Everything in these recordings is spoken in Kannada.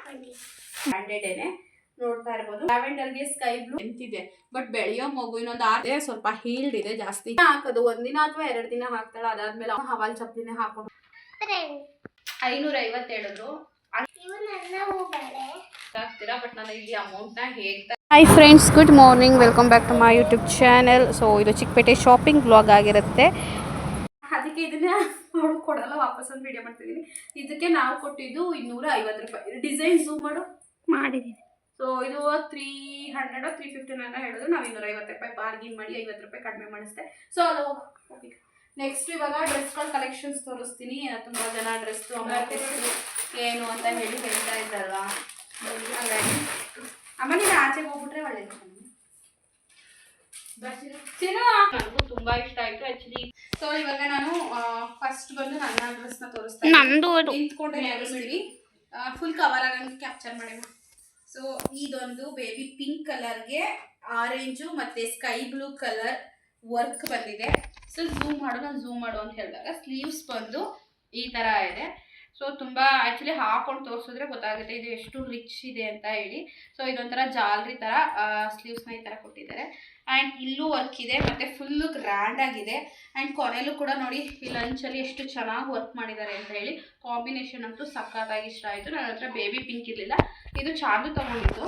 ಬ್ರ್ಯಾಂಡೆಡೇನೆ ನೋಡ್ತಾ ಇರ್ಬೋದು. ಲ್ಯಾವೆಂಡರ್ಗೆ ಸ್ಕೈ ಬ್ಲೂ ಎಂತಿದೆ, ಬಟ್ ಬೆಳೆಯೋ ಮಗು ಇನ್ನೊಂದು ಸ್ವಲ್ಪ ಹೀಲ್ಡ್ ಇದೆ. ಜಾಸ್ತಿ ಹಾಕೋದು ಒಂದಿನ ಅಥವಾ 2 ದಿನ ಹಾಕ್ತಾಳೆ. ಅದಾದ್ಮೇಲೆ ಹವಾಲ್ ಚಪ್ಪಲಿನೇ ಹಾಕೊಂಡು 550 ಹೇಳಿದ್ರು. ಆಗ್ತೀರಾ, ಬಟ್ ನಾನು ಇಲ್ಲಿ ಅಮೌಂಟ್ನ ಹೇಳ್ತಾ. Hi friends, good morning, welcome back to my YouTube channel. So ಇದು ಚಿಕ್ಕಪೇಟೆ ಶಾಪಿಂಗ್ ಬ್ಲಾಗ್ ಆಗಿರುತ್ತೆ. ಅದಕ್ಕೆ ಇದನ್ನ ಕೊಡಲ್ಲ, ವಾಪಸ್ ಒಂದು ವಿಡಿಯೋ ಮಾಡ್ತಿದ್ದೀನಿ. ಇದಕ್ಕೆ ನಾವು ಕೊಟ್ಟಿದ್ದು 250 ರೂಪಾಯಿ. ಡಿಸೈನ್ ಝೂಮ್ ಮಾಡಿದ್ದೀನಿ. ಸೊ ಇದು 300 350 ಹೇಳಿದ್ರು. ನಾವು 250 ರೂಪಾಯಿ ಬಾರ್ಗಿನ್ ಮಾಡಿ 50 ರೂಪಾಯಿ ಕಡಿಮೆ ಮಾಡಿಸ್ದೆ. ಸೊ ಅದು ಓಕೆ. ನೆಕ್ಸ್ಟ್ ಇವಾಗ ಡ್ರೆಸ್ಗಳ ಕಲೆಕ್ಷನ್ಸ್ ತೋರಿಸ್ತೀನಿ. ತುಂಬ ಜನ ಡ್ರೆಸ್ ಏನು ಅಂತ ಹೇಳಿ ಹೇಳ್ತಾ ಇದ್ದಲ್ವಾ, ಹಾಗಾಗಿ ಆಮೇಲೆ ನೀನು ಆಚೆಗೆ ಹೋಗ್ಬಿಟ್ರೆ ಒಳ್ಳೇದು. ನನಗೂ ತುಂಬಾ ಇಷ್ಟ ಆಯ್ತು ಆಕ್ಚುಲಿ. ಸೊ ಇವಾಗ ನಾನು ಫಸ್ಟ್ ಬಂದು ನನ್ನ ಡ್ರೆಸ್ನ ತೋರಿಸ್ತಾ ನಿಂತ್ಕೊಂಡೆ ತೋರಿಸ್ತೀವಿ. ಫುಲ್ ಕವರ್ ಆಗಂಗೆ ಕ್ಯಾಪ್ಚರ್ ಮಾಡಿ. ಸೊ ಇದೊಂದು ಬೇಬಿ ಪಿಂಕ್ ಕಲರ್ಗೆ ಆರೆಂಜು ಮತ್ತೆ ಸ್ಕೈ ಬ್ಲೂ ಕಲರ್ ವರ್ಕ್ ಬಂದಿದೆ. ಸೊ ಝೂಮ್ ಮಾಡು ಅಂತ ಹೇಳಿದಾಗ ಸ್ಲೀವ್ಸ್ ಬಂದು ಈ ತರ ಇದೆ. ಸೊ ತುಂಬ ಆ್ಯಕ್ಚುಲಿ ಹಾಕೊಂಡು ತೋರಿಸಿದ್ರೆ ಗೊತ್ತಾಗುತ್ತೆ ಇದು ಎಷ್ಟು ರಿಚ್ ಇದೆ ಅಂತ ಹೇಳಿ. ಸೊ ಇದೊಂಥರ ಜಾಲ್ರಿ ಥರ ಸ್ಲೀವ್ಸ್ನ ಈ ಥರ ಕೊಟ್ಟಿದ್ದಾರೆ. ಆ್ಯಂಡ್ ಇಲ್ಲೂ ವರ್ಕ್ ಇದೆ ಮತ್ತು ಫುಲ್ಲು ಗ್ರ್ಯಾಂಡ್ ಆಗಿದೆ. ಆ್ಯಂಡ್ ಕೊನೆಯಲ್ಲೂ ಕೂಡ ನೋಡಿ ಈ ಲಂಚಲ್ಲಿ ಎಷ್ಟು ಚೆನ್ನಾಗಿ ವರ್ಕ್ ಮಾಡಿದ್ದಾರೆ ಅಂತ ಹೇಳಿ. ಕಾಂಬಿನೇಷನ್ ಅಂತೂ ಸಖತ್ತಾಗಿ ಇಷ್ಟ ಆಯಿತು. ನನ್ನ ಹತ್ರ ಬೇಬಿ ಪಿಂಕ್ ಇರಲಿಲ್ಲ, ಇದು ಚಾರ್ಜು ತೊಗೊಂಡಿದ್ದು.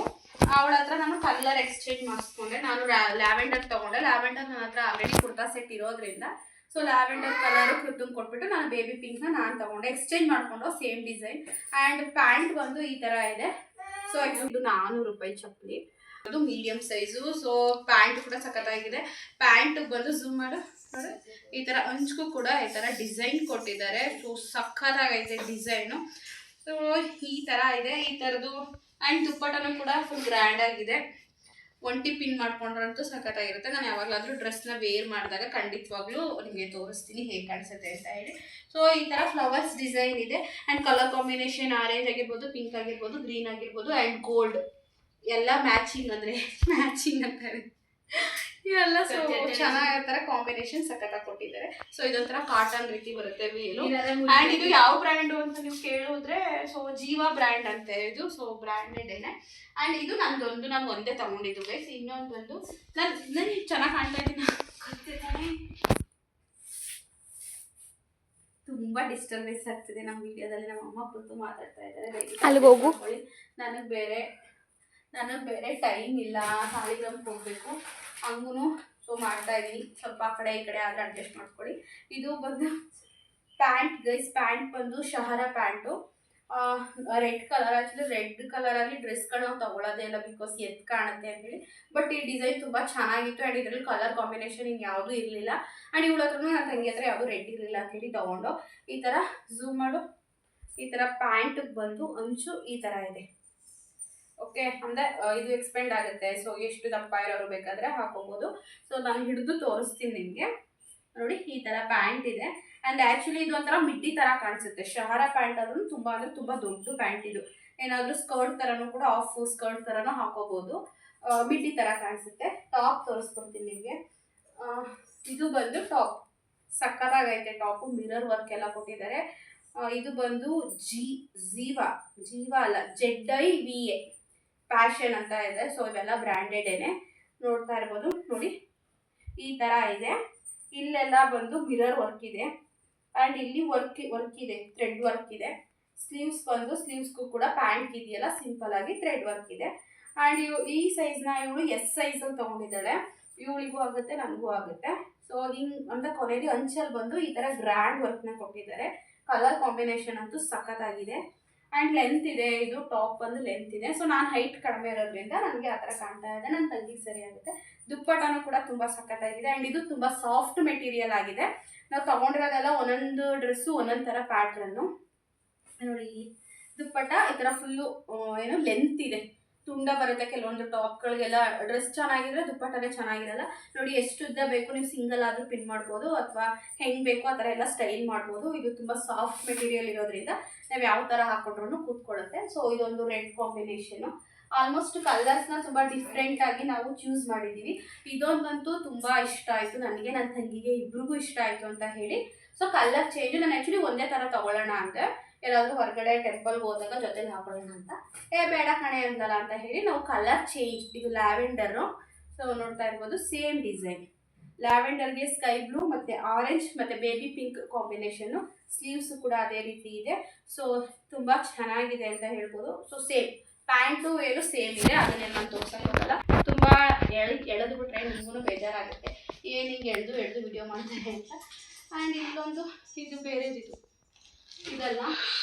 ಅವಳ ಹತ್ರ ನಾನು ಕಲರ್ ಎಕ್ಸ್ಚೇಂಜ್ ಮಾಡಿಸ್ಕೊಂಡೆ. ನಾನು ಲ್ಯಾವೆಂಡರ್ ತೊಗೊಂಡೆ. ಲ್ಯಾವೆಂಡರ್ ನನ್ನ ಹತ್ರ ಆಲ್ರೆಡಿ ಕುರ್ತಾ ಸೆಟ್ ಇರೋದ್ರಿಂದ ಸೊ ಲ್ಯಾವೆಂಡರ್ ಕಲರು ಕೃತಂಗೆ ಕೊಟ್ಬಿಟ್ಟು ನಾನು ಬೇಬಿ ಪಿಂಕ್ನ ನಾನು ತೊಗೊಂಡೆ. ಎಕ್ಸ್ಚೇಂಜ್ ಮಾಡಿಕೊಂಡು ಸೇಮ್ ಡಿಸೈನ್. ಆ್ಯಂಡ್ ಪ್ಯಾಂಟ್ ಬಂದು ಈ ಥರ ಇದೆ. ಸೊ ಇದು 400 ರೂಪಾಯಿ ಚಪ್ಪಲಿ, ಅದು ಮೀಡಿಯಮ್ ಸೈಜು. ಸೊ ಪ್ಯಾಂಟ್ ಕೂಡ ಸಖತ್ತಾಗಿದೆ. ಪ್ಯಾಂಟಿಗೆ ಬಂದು ಝೂಮ್ ಮಾಡು ನೋಡಿ, ಈ ಥರ ಅಂಚ್ಗೂ ಕೂಡ ಈ ಥರ ಡಿಸೈನ್ ಕೊಟ್ಟಿದ್ದಾರೆ. So ಸಖತ್ತಾಗೈತೆ design. ಸೊ ಈ ಥರ ಇದೆ, ಈ ಥರದ್ದು. ಆ್ಯಂಡ್ ದುಪ್ಪಟ್ಟನೂ ಕೂಡ ಫುಲ್ ಗ್ರ್ಯಾಂಡ್ ಆಗಿದೆ. ಒಂಟಿ ಪಿನ್ ಮಾಡ್ಕೊಂಡ್ರಂತೂ ಸಖತ್ತಾಗಿರುತ್ತೆ. ನಾನು ಯಾವಾಗಲಾದರೂ ಡ್ರೆಸ್ನ ವೇರ್ ಮಾಡಿದಾಗ ಖಂಡಿತವಾಗ್ಲೂ ನಿಮಗೆ ತೋರಿಸ್ತೀನಿ ಹೇಗೆ ಕಾಣಿಸುತ್ತೆ ಅಂತ ಹೇಳಿ. ಸೊ ಈ ಥರ ಫ್ಲವರ್ಸ್ ಡಿಸೈನ್ ಇದೆ. ಆ್ಯಂಡ್ ಕಲರ್ ಕಾಂಬಿನೇಷನ್ ಆರೆಂಜ್ ಆಗಿರ್ಬೋದು, ಪಿಂಕ್ ಆಗಿರ್ಬೋದು, ಗ್ರೀನ್ ಆಗಿರ್ಬೋದು ಆ್ಯಂಡ್ ಗೋಲ್ಡ್ ಎಲ್ಲ ಮ್ಯಾಚಿಂಗ್, ಅಂದರೆ ಮ್ಯಾಚಿಂಗ್ ಅಂತಾರೆ ಎಲ್ಲ. ಸೊ ಚೆನ್ನಾಗಿರ್ತಾರ ಕಾಂಬಿನೇಷನ್ ಸಖತ್ತಾಗಿ ಕೊಟ್ಟಿದ್ದಾರೆ. ಸೊ ಇದೊಂಥರ ಕಾಟನ್ ರೀತಿ ಬರುತ್ತೆ ವೇಲು. ಆ್ಯಂಡ್ ಇದು ಯಾವ ಬ್ರ್ಯಾಂಡು ಅಂತ ನೀವು ಕೇಳಿದ್ರೆ ಸೊ ಜೀವಾ ಬ್ರ್ಯಾಂಡ್ ಅಂತೆ ಇದು. ಸೊ ಬ್ರ್ಯಾಂಡೆಡ್ ಏನೇ. ಆ್ಯಂಡ್ ಇದು ನಾನು ಒಂದೇ ತಗೊಂಡಿದ್ದು ಗೈಸ್. ಇನ್ನೊಂದು ಬಂದು ನಾನು ಚೆನ್ನಾಗಿ ಕಾಣ್ತಾ ಇದ್ದೀನಿ. ತುಂಬಾ ಡಿಸ್ಟರ್ಬೆನ್ಸ್ ಆಗ್ತಿದೆ ನಮ್ಮ ವಿಡಿಯೋದಲ್ಲಿ. ನಮ್ಮ ಅಮ್ಮ ಕೂತು ಮಾತಾಡ್ತಾ ಇದ್ದಾರೆ. ಅಲ್ಲಿಗೆ ಹೋಗು. ನನಗೆ ಬೇರೆ ಟೈಮ್ ಇಲ್ಲ, ಸಾಲಿಗ್ರಾಮ್ಗೆ ಹೋಗಬೇಕು. ಹಂಗೂ ಸೊ ಮಾಡ್ತಾ ಇದ್ದೀನಿ. ಸ್ವಲ್ಪ ಆ ಕಡೆ ಈ ಕಡೆ ಆದರೆ ಅಡ್ಜಸ್ಟ್ ಮಾಡ್ಕೊಳ್ಳಿ. ಇದು ಬಂದು ಪ್ಯಾಂಟ್ ಗೈಸ್. ಪ್ಯಾಂಟ್ ಬಂದು ಶಹರ pant, red colour. Actually red ಕಲರಲ್ಲಿ ಡ್ರೆಸ್ಗಳು ನಾವು ತೊಗೊಳ್ಳೋದೇ ಇಲ್ಲ, ಬಿಕಾಸ್ ಎದ್ದು ಕಾಣುತ್ತೆ ಅಂತೇಳಿ. ಬಟ್ ಈ ಡಿಸೈನ್ ತುಂಬ ಚೆನ್ನಾಗಿತ್ತು. ಆ್ಯಂಡ್ ಇದರಲ್ಲಿ ಕಲರ್ ಕಾಂಬಿನೇಷನ್ ಇನ್ನು ಯಾವುದೂ ಇರಲಿಲ್ಲ. ಆ್ಯಂಡ್ ಇವಳ ಹತ್ರನೂ ನನ್ನ ತಂಗಿ ಹತ್ರ ಯಾವುದೂ ರೆಡ್ ಇರಲಿಲ್ಲ ಅಂತೇಳಿ ತೊಗೊಂಡು ಈ ಥರ ಝೂಮ್ ಮಾಡು. ಈ ಥರ ಪ್ಯಾಂಟಿಗೆ ಬಂದು ಅಂಚು ಈ ಥರ ಇದೆ. ಓಕೆ, ಅಂದರೆ ಇದು ಎಕ್ಸ್ಪೆಂಡ್ ಆಗುತ್ತೆ. ಸೊ ಎಷ್ಟು ದಪ್ಪ ಇರೋರು ಬೇಕಾದರೆ ಹಾಕೋಬೋದು. ಸೊ ನಾನು ಹಿಡಿದು ತೋರಿಸ್ತೀನಿ ನಿಮಗೆ ನೋಡಿ. ಈ ಥರ ಪ್ಯಾಂಟ್ ಇದೆ. ಆ್ಯಂಡ್ ಆ್ಯಕ್ಚುಲಿ ಇದು ಒಂಥರ ಮಿಡ್ಡಿ ಥರ ಕಾಣಿಸುತ್ತೆ. ಶಹರ ಪ್ಯಾಂಟ್ ಆದ್ರೂ ತುಂಬ ಅಂದರೆ ತುಂಬ ದೊಡ್ಡ ಪ್ಯಾಂಟ್ ಇದು. ಏನಾದರೂ ಸ್ಕರ್ಟ್ ಥರನೂ ಕೂಡ ಆಫ್ ಸ್ಕರ್ಟ್ ಥರನೂ ಹಾಕೋಬೋದು. ಮಿಡ್ಡಿ ಥರ ಕಾಣಿಸುತ್ತೆ. ಟಾಪ್ ತೋರಿಸ್ಕೊಡ್ತೀನಿ ನಿಮಗೆ. ಇದು ಬಂದು ಟಾಪ್ ಸಕ್ಕತ್ತಾಗೈತೆ. ಟಾಪು ಮಿರರ್ ವರ್ಕ್ ಎಲ್ಲ ಕೊಟ್ಟಿದ್ದಾರೆ. ಇದು ಬಂದು ಜೀವಾ ಅಲ್ಲ ZIVA ಫ್ಯಾಷನ್ ಅಂತ ಇದೆ. ಸೊ ಇವೆಲ್ಲ ಬ್ರ್ಯಾಂಡೆಡೇನೆ ನೋಡ್ತಾ ಇರ್ಬೋದು ನೋಡಿ. ಈ ಥರ ಇದೆ. ಇಲ್ಲೆಲ್ಲ ಬಂದು ಮಿರರ್ ವರ್ಕ್ ಇದೆ. ಆ್ಯಂಡ್ ಇಲ್ಲಿ ವರ್ಕ್ ಇದೆ, ಥ್ರೆಡ್ ವರ್ಕ್ ಇದೆ. ಸ್ಲೀವ್ಸ್ ಬಂದು ಸ್ಲೀವ್ಸ್ಗೂ ಕೂಡ ಪ್ಯಾಂಟ್ ಇದೆಯಲ್ಲ ಸಿಂಪಲ್ ಆಗಿ ಥ್ರೆಡ್ ವರ್ಕ್ ಇದೆ. ಆ್ಯಂಡ್ ಈ ಸೈಜ್ನ ಇವಳು ಎಸ್ ಸೈಜಲ್ಲಿ ತೊಗೊಂಡಿದ್ದಾಳೆ. ಇವಳಿಗೂ ಆಗುತ್ತೆ, ನನಗೂ ಆಗುತ್ತೆ. ಸೊ ಹಿಂಗೆ ಅಂತ ಕೊನೆಯಲ್ಲಿ ಅಂಚಲ್ಲಿ ಬಂದು ಈ ಥರ ಗ್ರ್ಯಾಂಡ್ ವರ್ಕ್ನ ಕೊಟ್ಟಿದ್ದಾರೆ. ಕಲರ್ ಕಾಂಬಿನೇಷನ್ ಅಂತೂ ಸಖತ್ತಾಗಿದೆ. ಆ್ಯಂಡ್ ಲೆಂತ್ ಇದೆ. ಇದು ಟಾಪ್ ಬಂದು ಲೆಂತ್ ಇದೆ. ಸೊ ನಾನು ಹೈಟ್ ಕಡಿಮೆ ಇರೋದ್ರಿಂದ ನನಗೆ ಆ ಥರ ಕಾಣ್ತಾ ಇದೆ. ನನ್ನ ತಂಗಿಗೆ ಸರಿ ಆಗುತ್ತೆ. ದುಪ್ಪಟ್ಟನೂ ಕೂಡ ತುಂಬ ಸಖತ್ತಾಗಿದೆ. ಆ್ಯಂಡ್ ಇದು ತುಂಬ ಸಾಫ್ಟ್ ಮೆಟೀರಿಯಲ್ ಆಗಿದೆ. ನಾವು ತೊಗೊಂಡಿರೋದೆಲ್ಲ ಒಂದೊಂದು ಡ್ರೆಸ್ಸು ಒಂದೊಂದು ಥರ ಪ್ಯಾಟ್ರನ್ನು ನೋಡಿ. ದುಪ್ಪಟ್ಟ ಈ ಥರ ಫುಲ್ಲು ಏನು ಲೆಂತ್ ಇದೆ, ತುಂಡ ಬರುತ್ತೆ. ಕೆಲವೊಂದು ಟಾಪ್ಗಳಿಗೆಲ್ಲ ಡ್ರೆಸ್ ಚೆನ್ನಾಗಿದ್ರೆ ದುಪ್ಪಟ್ಟನೇ ಚೆನ್ನಾಗಿರಲ್ಲ ನೋಡಿ. ಎಷ್ಟು ಉದ್ದ ಬೇಕು ನೀವು ಸಿಂಗಲ್ ಆದರೂ ಪಿನ್ ಮಾಡ್ಬೋದು, ಅಥವಾ ಹೆಂಗೆ ಬೇಕೋ ಆ ಥರ ಎಲ್ಲ ಸ್ಟೈಲ್ ಮಾಡ್ಬೋದು. ಇದು ತುಂಬ ಸಾಫ್ಟ್ ಮೆಟೀರಿಯಲ್ ಇರೋದ್ರಿಂದ ನಾವು ಯಾವ ಥರ ಹಾಕೊಂಡ್ರೂ ಕೂತ್ಕೊಳ್ಳುತ್ತೆ. ಸೊ ಇದೊಂದು ರೆಡ್ ಕಾಂಬಿನೇಷನು. ಆಲ್ಮೋಸ್ಟ್ ಕಲರ್ಸ್ನ ತುಂಬ ಡಿಫ್ರೆಂಟಾಗಿ ನಾವು ಚೂಸ್ ಮಾಡಿದ್ದೀವಿ. ಇದೊಂದಂತೂ ತುಂಬ ಇಷ್ಟ ಆಯಿತು ನನಗೆ, ನನ್ನ ತಂಗಿಗೆ, ಇಬ್ರಿಗೂ ಇಷ್ಟ ಆಯಿತು ಅಂತ ಹೇಳಿ. So colour change. ನಾನು ಆ್ಯಕ್ಚುಲಿ ಒಂದೇ ಥರ ತೊಗೊಳ್ಳೋಣ ಅಂತ ಎಲ್ಲಾದರೂ ಹೊರಗಡೆ ಟೆಂಪಲ್ಗೆ ಹೋದಾಗ ಜೊತೆಲಿ ಹಾಕೊಳ್ಳೋಣ ಅಂತ. ಬೇಡ ಕಣೆ ಅಂದಲ್ಲ ಅಂತ ಹೇಳಿ ನಾವು ಕಲರ್ ಚೇಂಜ್, ಇದು ಲ್ಯಾವೆಂಡರು. ಸೊ ನೋಡ್ತಾ ಇರ್ಬೋದು, ಸೇಮ್ ಡಿಸೈನ್ ಲ್ಯಾವೆಂಡರ್ಗೆ ಸ್ಕೈ ಬ್ಲೂ ಮತ್ತು ಆರೆಂಜ್ ಮತ್ತು ಬೇಬಿ ಪಿಂಕ್ ಕಾಂಬಿನೇಷನ್ನು. ಸ್ಲೀವ್ಸು ಕೂಡ ಅದೇ ರೀತಿ ಇದೆ. ಸೊ ತುಂಬ ಚೆನ್ನಾಗಿದೆ ಅಂತ ಹೇಳ್ಬೋದು. ಸೊ ಸೇಮ್ ಪ್ಯಾಂಟು ಏನು ಸೇಮ್ ಇದೆ, ಅದನ್ನೆಲ್ಲ ನಾನು ತೋರ್ಸೋಕ್ಕಾಗಲ್ಲ. ತುಂಬ ಎಳೆದು ಬಿಟ್ರೆ ನಿಮಗೂ ಬೇಜಾರಾಗುತ್ತೆ, ಏನು ಹಿಂಗೆ ಎಳೆದು ವಿಡಿಯೋ ಮಾಡ್ತಾರೆ ಅಂತ. ಆ್ಯಂಡ್ ಇಲ್ಲೊಂದು ಇದು ಬೇರೆದಿದು, ಇದಲ್ಲ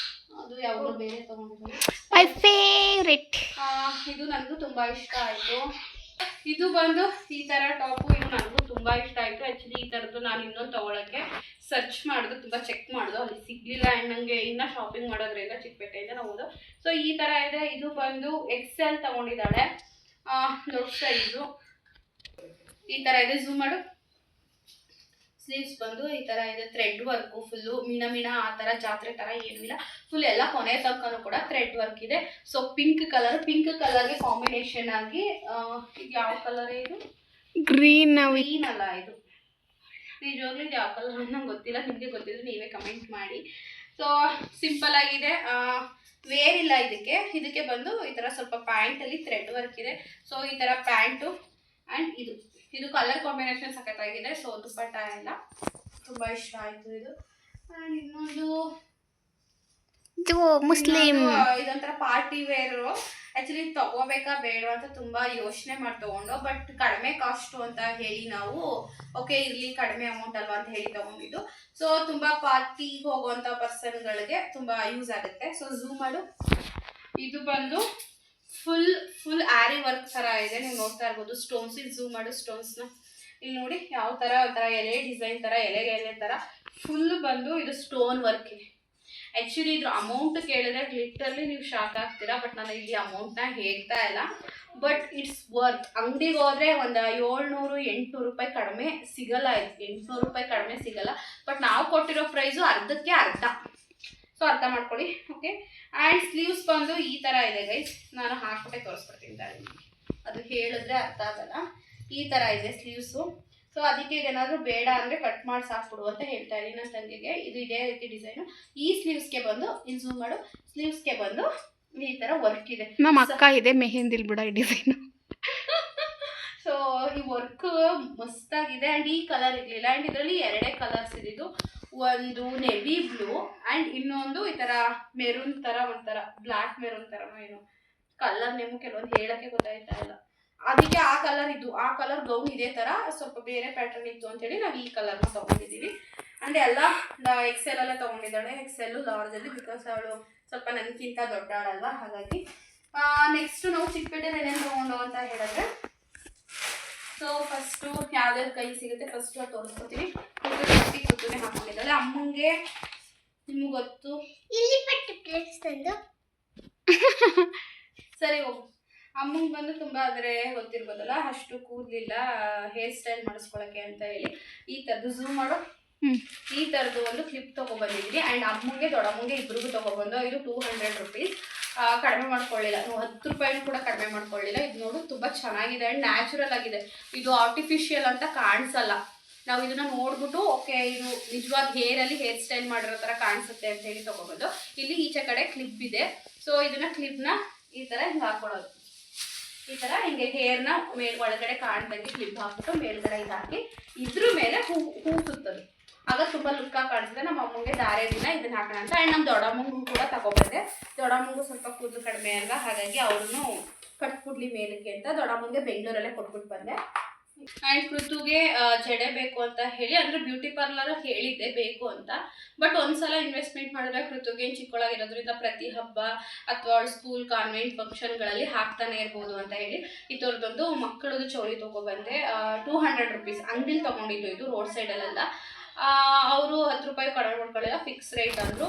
ಅದು ಯಾವಾಗಲೂ ಬೇರೆ ತೊಗೊಂಡಿದ್ದೀನಿ. My favourite. ಇದು ನನಗೂ ತುಂಬ ಇಷ್ಟ ಆಯಿತು. ಇದು ಬಂದು ಈ ಥರ ಟಾಪು, ಇದು ನನಗೂ ತುಂಬ ಇಷ್ಟ ಆಯಿತು. ಆ್ಯಕ್ಚುಲಿ ಈ ಥರದ್ದು ನಾನು ಇನ್ನೊಂದು ತೊಗೊಳಕ್ಕೆ ಸರ್ಚ್ ಮಾಡಿದೆ, ತುಂಬ ಚೆಕ್ ಮಾಡಿದೆ, ಅಲ್ಲಿ ಸಿಗಲಿಲ್ಲ. ಆ್ಯಂಡ್ ನನಗೆ ಇನ್ನೂ ಶಾಪಿಂಗ್ ಮಾಡೋದ್ರಿಂದ ಚಿಕ್ಕಪೇಟೆಯಿಂದ ನಾವು ಸೊ ಈ ಥರ ಇದೆ. ಇದು ಬಂದು ಎಕ್ಸೆಲ್ ತೊಗೊಂಡಿದ್ದಾಳೆ, ದೊಡ್ಡ ಸೈಜು. ಈ ಥರ ಇದೆ, ಝೂಮ್ ಮಾಡು. ಸ್ಲೀವ್ಸ್ ಬಂದು ಈ ಥರ ಇದೆ, ಥ್ರೆಡ್ ವರ್ಕು ಫುಲ್ಲು ಮಿಣ ಆ ಥರ ಜಾತ್ರೆ ಥರ ಏನೂ ಇಲ್ಲ, ಫುಲ್ ಎಲ್ಲ ಕೊನೆ ತನಕನೂ ಕೂಡ ಥ್ರೆಡ್ ವರ್ಕ್ ಇದೆ. ಸೊ ಪಿಂಕ್ ಕಲರ್ಗೆ ಕಾಂಬಿನೇಷನ್ ಆಗಿ, ಇದು ಯಾವ ಕಲರ್ ಇದು? ಗ್ರೀನ್ ಅಲ್ಲ, ಇದು ನಿಜವಾಗ್ಲೂ ಇದು ಯಾವ ಕಲರ್ ನಂಗೆ ಗೊತ್ತಿಲ್ಲ. ನಿಮಗೆ ಗೊತ್ತಿದ್ರೆ ನೀವೇ ಕಮೆಂಟ್ ಮಾಡಿ. ಸೊ ಸಿಂಪಲ್ ಆಗಿದೆ, ವೇರ್ ಇಲ್ಲ ಇದಕ್ಕೆ ಬಂದು ಈ ಥರ ಸ್ವಲ್ಪ ಪ್ಯಾಂಟಲ್ಲಿ ಥ್ರೆಡ್ ವರ್ಕ್ ಇದೆ. ಸೊ ಈ ಥರ ಪ್ಯಾಂಟು ಆ್ಯಂಡ್ ಇದು ಕಲರ್ ಕಾಂಬಿನೇಷನ್ ಸಖತ್ತಾಗಿದೆ. ಸೊ ದುಪ್ಪಟ್ಟ ಎಲ್ಲ ತುಂಬ ಇಷ್ಟ ಆಯಿತು ಇದು. ಆ್ಯಂಡ್ ಇನ್ನೊಂದು ಮುಸ್ಲಿಂ, ಇದೊಂಥರ ಪಾರ್ಟಿ ವೇರು. ಆ್ಯಕ್ಚುಲಿ ತಗೋಬೇಕಾ ಬೇಡ ಅಂತ ತುಂಬ ಯೋಚನೆ ಮಾಡಿ ತೊಗೊಂಡು, ಬಟ್ ಕಡಿಮೆ ಕಾಸ್ಟು ಅಂತ ಹೇಳಿ ನಾವು ಓಕೆ ಇರಲಿ ಕಡಿಮೆ ಅಮೌಂಟ್ ಅಲ್ವಾ ಅಂತ ಹೇಳಿ ತೊಗೊಂಡಿದ್ದು. ಸೊ ತುಂಬ ಪಾರ್ಟಿಗೆ ಹೋಗುವಂಥ ಪರ್ಸನ್ಗಳಿಗೆ ತುಂಬ ಯೂಸ್ ಆಗುತ್ತೆ. ಸೊ ಝೂಮ್ ಮಾಡು. ಇದು ಬಂದು ಫುಲ್ ಆರಿ ವರ್ಕ್ ಥರ ಇದೆ, ನೀವು ನೋಡ್ತಾ ಇರ್ಬೋದು. ಸ್ಟೋನ್ಸ್, ಇದು ಝೂಮ್ ಮಾಡು ಸ್ಟೋನ್ಸ್ನ. ಇಲ್ಲಿ ನೋಡಿ ಯಾವ ಥರ ಒಂಥರ ಎಲೆ ಡಿಸೈನ್ ಥರ, ಎಲೆ ಥರ ಫುಲ್ ಬಂದು ಇದು ಸ್ಟೋನ್ ವರ್ಕ್ ಇದೆ. ಆ್ಯಕ್ಚುಲಿ ಇದ್ರ ಅಮೌಂಟ್ ಕೇಳಿದ್ರೆ ಲಿಟರ್ಲಿ ನೀವು ಶಾಕ್ ಆಗ್ತೀರಾ, ಬಟ್ ನಾನು ಇಲ್ಲಿ ಅಮೌಂಟ್ನ ಹೇಳ್ತಾ ಇಲ್ಲ. But it's worth. ಅಂಗಡಿಗೆ ಹೋದರೆ ಒಂದು 700-800 ರೂಪಾಯಿ ಕಡಿಮೆ ಸಿಗಲ್ಲ, 800 ರೂಪಾಯಿ ಕಡಿಮೆ ಸಿಗಲ್ಲ. ಬಟ್ ನಾವು ಕೊಟ್ಟಿರೋ ಪ್ರೈಸು ಅರ್ಧಕ್ಕೆ ಅರ್ಧ. ಸೊ ಅರ್ಥ ಮಾಡ್ಕೊಳ್ಳಿ, ಓಕೆ. ಆ್ಯಂಡ್ ಸ್ಲೀವ್ಸ್ ಬಂದು ಈ ಥರ ಇದೆ ಗೈಸ್, ನಾನು ಹಾಕ್ಬಿಟ್ಟೆ ತೋರಿಸ್ಬಿಡ್ತೀನಿ ತಾಳಿ, ಅದು ಹೇಳಿದ್ರೆ ಅರ್ಥ ಆಗಲ್ಲ. ಈ ಥರ ಇದೆ ಸ್ಲೀವ್ಸು. ಸೊ ಅದಕ್ಕೆ ಇದೇನಾದರೂ ಬೇಡ ಅಂದರೆ ಕಟ್ ಮಾಡಿ ಸಾಕ್ಬಿಡು ಅಂತ ಹೇಳ್ತಾ ಇದ್ದೀನಿ ನನ್ನ ತಂಗಿಗೆ. ಇದು ಇದೇ ರೀತಿ ಡಿಸೈನು. ಈ ಸ್ಲೀವ್ಸ್ಗೆ ಬಂದು ಇಲ್ಲಿ ಝೂಮ್ ಮಾಡು, ಸ್ಲೀವ್ಸ್ಗೆ ಬಂದು ಈ ಥರ ವರ್ಕ್ ಇದೆ. ನಮ್ಮ ಅಕ್ಕ ಇದೆ ಮೆಹಂದಿಲ್ ಬಿಡ ಈ ಡಿಸೈನು. ಸೊ ಈ ವರ್ಕ್ ಮಸ್ತಾಗಿದೆ. ಆ್ಯಂಡ್ ಈ ಕಲರ್ ಇರಲಿಲ್ಲ. ಆ್ಯಂಡ್ ಇದರಲ್ಲಿ 2 ಕಲರ್ಸ್ ಇದ್ದಿದ್ದು, ಒಂದು ನೆವಿ ಬ್ಲೂ ಆ್ಯಂಡ್ ಇನ್ನೊಂದು ಈ ಥರ ಮೆರೂನ್ ಥರ, ಒಂಥರ ಬ್ಲ್ಯಾಕ್ ಮೆರೂನ್ ಥರ. ಏನು ಕಲರ್ ನೇಮು ಕೆಲವೊಂದು ಹೇಳೋಕ್ಕೆ ಗೊತ್ತಾಯ್ತಾ ಇಲ್ಲ. ಅದಕ್ಕೆ ಆ ಕಲರ್ ಇದು, ಆ ಕಲರ್ ಗೌನ್ ಇದೇ ಥರ ಸ್ವಲ್ಪ ಬೇರೆ ಪ್ಯಾಟರ್ನ್ ಇತ್ತು ಅಂತೇಳಿ ನಾವು ಈ ಕಲರ್ನ ತೊಗೊಂಡಿದ್ದೀವಿ. ಆ್ಯಂಡ್ ಎಲ್ಲ ಎಕ್ಸೆಲ್ ಎಲ್ಲ ತೊಗೊಂಡಿದ್ದಾಳೆ, ಎಕ್ಸೆಲ್ಲು ಲಾರ್ಜಲ್ಲಿ, ಬಿಕಾಸ್ ಅವಳು ಸ್ವಲ್ಪ ನನಗಿಂತ ದೊಡ್ಡವಳಲ್ವ, ಹಾಗಾಗಿ. ನೆಕ್ಸ್ಟು ನಾವು ಚಿಕ್ಕಪೇಟೆಯಲ್ಲಿ ಏನೇನು ತೊಗೊಂಡು ಅಂತ ಹೇಳಿದ್ರೆ, ಸೊ ಫಸ್ಟು ಯಾವ್ದಾದ್ರು ಕೈ ಸಿಗುತ್ತೆ ಫಸ್ಟು ಅದು ತೋರಿಸ್ಕೊತೀವಿ. ಕುರ್ತುನೇ ಹಾಕೊಂಡಿದ್ದಾಳೆ. ಅಮ್ಮಂಗೆ ನಿಮ್ಗೆ ಗೊತ್ತು, ಇಲ್ಲಿ ಪಟ್ಟು ಪ್ಲೇಟ್ಸ್ ತಂದು ಸರಿ ಹೋಗು. ಅಮ್ಮಂಗೆ ಬಂದು ತುಂಬ ಆದರೆ ಗೊತ್ತಿರ್ಬೋದಲ್ಲ, ಅಷ್ಟು ಕೂದಲಿಲ್ಲ ಹೇರ್ ಸ್ಟೈಲ್ ಮಾಡಿಸ್ಕೊಳಕ್ಕೆ ಅಂತ ಹೇಳಿ ಈ ಥರದ್ದು ಝೂಮ್ ಮಾಡೋ ಈ ಥರದ್ದು ಒಂದು ಕ್ಲಿಪ್ ತೊಗೊಬಂದಿದ್ದೀನಿ. ಆ್ಯಂಡ್ ಅಮ್ಮಂಗೆ ದೊಡ್ಡಮ್ಮಂಗೆ ಇಬ್ರಿಗೂ ತೊಗೊಬಂದು. ಇದು 200 ರೂಪೀಸ್, ಕಡಿಮೆ ಮಾಡ್ಕೊಳ್ಳಿಲ್ಲ, 10 ರೂಪಾಯಿನೂ ಕೂಡ ಕಡಿಮೆ ಮಾಡ್ಕೊಳ್ಳಿಲ್ಲ. ಇದು ನೋಡು ತುಂಬ ಚೆನ್ನಾಗಿದೆ ಆ್ಯಂಡ್ ನ್ಯಾಚುರಲ್ ಆಗಿದೆ. ಇದು ಆರ್ಟಿಫಿಷಿಯಲ್ ಅಂತ ಕಾಣಿಸಲ್ಲ. ನಾವು ಇದನ್ನು ನೋಡ್ಬಿಟ್ಟು ಓಕೆ ಇದು ನಿಜವಾದ ಹೇರಲ್ಲಿ ಹೇರ್ ಸ್ಟೈಲ್ ಮಾಡಿರೋ ಥರ ಕಾಣಿಸುತ್ತೆ ಅಂತ ಹೇಳಿ ತೊಗೊಬೋದು. ಇಲ್ಲಿ ಈಚೆ ಕಡೆ ಕ್ಲಿಪ್ ಇದೆ. ಸೊ ಇದನ್ನು ಕ್ಲಿಪ್ನ ಈ ಥರ ಹಿಂಗೆ ಹಾಕ್ಕೊಳ್ಳೋದು, ಈ ಥರ ಹಿಂಗೆ ಹೇರ್ನ ಒಳಗಡೆ ಕಾಣ್ದಂಗೆ ಕ್ಲಿಪ್ ಹಾಕ್ಬಿಟ್ಟು ಮೇಲ್ಗಡೆ ಇದು ಹಾಕಿ ಇದ್ರ ಮೇಲೆ ಹೂ ಸುತ್ತೋದು. ಆಗ ತುಂಬ ಲುಕ್ಕಾಗಿ ಕಾಣಿಸುತ್ತೆ. ನಮ್ಮ ಅಮ್ಮಂಗೆ ಧಾರೆ ದಿನ ಇದನ್ನ ಹಾಕೋಣ ಅಂತ. ಆ್ಯಂಡ್ ನಮ್ಮ ದೊಡ್ಡಮ್ಮಂಗೂ ಕೂಡ ತಗೊಬಂದೆ. ದೊಡ್ಡಮ್ಮಂಗೂ ಸ್ವಲ್ಪ ಕೂದಲು ಕಡಿಮೆ ಅಲ್ಲ, ಹಾಗಾಗಿ ಅವ್ರನ್ನು ಕಟ್ಬಿಡ್ಲಿ ಮೇಲಕ್ಕೆ ಅಂತ ದೊಡ್ಡಮ್ಮಂಗೆ ಬೆಂಗಳೂರಲ್ಲೇ ಕೊಟ್ಬಿಟ್ಟು ಬಂದೆ. ಆ್ಯಂಡ್ ಕೃತುಗೆ ಜಡೆ ಬೇಕು ಅಂತ ಹೇಳಿ, ಅಂದರೆ ಬ್ಯೂಟಿ ಪಾರ್ಲರ್ ಹೇಳಿದ್ದೆ ಬೇಕು ಅಂತ. ಬಟ್ ಒಂದ್ಸಲ ಇನ್ವೆಸ್ಟ್ಮೆಂಟ್ ಮಾಡಿದ್ರೆ ಕೃತುಗೆ ಚಿಕ್ಕಳಾಗಿರೋದ್ರಿಂದ ಪ್ರತಿ ಹಬ್ಬ ಅಥವಾ ಅವಳು ಸ್ಕೂಲ್ ಕಾನ್ವೆಂಟ್ ಫಂಕ್ಷನ್ಗಳಲ್ಲಿ ಹಾಕ್ತಾನೆ ಇರ್ಬೋದು ಅಂತ ಹೇಳಿ ಈ ಥರದ್ದೊಂದು ಮಕ್ಕಳದು ಚೌಲಿ ತೊಗೊಬಂದೆ. 200 ರೂಪೀಸ್ ಅಂಗಡಿಲಿ ತೊಗೊಂಡಿದ್ದು, ಇದು ರೋಡ್ ಸೈಡಲ್ಲೆಲ್ಲ. ಅವರು 10 ರೂಪಾಯಿ ಕಡಿಮೆ ಮಾಡ್ಕೊಳ್ಳಿಲ್ಲ, ಫಿಕ್ಸ್ ರೇಟ್ ಅಂದರು.